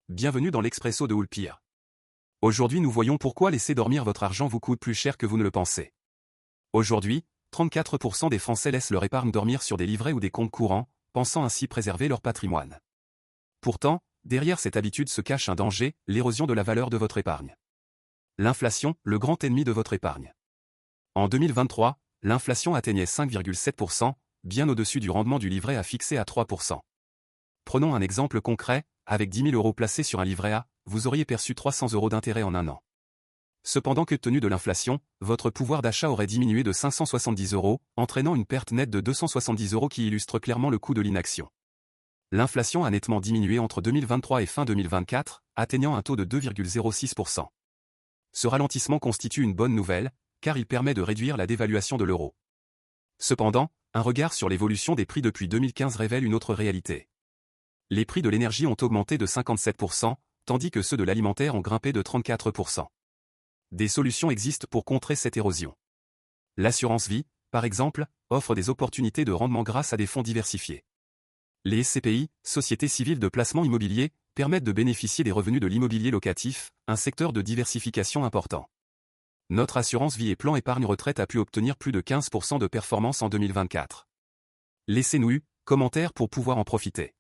Bienvenue dans l'Expresso de Houlpire. Aujourd'hui nous voyons pourquoi laisser dormir votre argent vous coûte plus cher que vous ne le pensez. Aujourd'hui, 34% des Français laissent leur épargne dormir sur des livrets ou des comptes courants, pensant ainsi préserver leur patrimoine. Pourtant, derrière cette habitude se cache un danger, l'érosion de la valeur de votre épargne. L'inflation, le grand ennemi de votre épargne. En 2023, l'inflation atteignait 5,7%, bien au-dessus du rendement du livret A fixé à 3%. Prenons un exemple concret, avec 10 000 euros placés sur un livret A, vous auriez perçu 300 euros d'intérêt en un an. Cependant que tenu de l'inflation, votre pouvoir d'achat aurait diminué de 570 euros, entraînant une perte nette de 270 euros qui illustre clairement le coût de l'inaction. L'inflation a nettement diminué entre 2023 et fin 2024, atteignant un taux de 2,06%. Ce ralentissement constitue une bonne nouvelle, car il permet de réduire la dévaluation de l'euro. Cependant, un regard sur l'évolution des prix depuis 2015 révèle une autre réalité. Les prix de l'énergie ont augmenté de 57%, tandis que ceux de l'alimentaire ont grimpé de 34%. Des solutions existent pour contrer cette érosion. L'assurance vie, par exemple, offre des opportunités de rendement grâce à des fonds diversifiés. Les SCPI, sociétés civiles de placement immobilier, permettent de bénéficier des revenus de l'immobilier locatif, un secteur de diversification important. Notre assurance vie et plan épargne retraite a pu obtenir plus de 15% de performance en 2024. Laissez-nous commentaires pour pouvoir en profiter.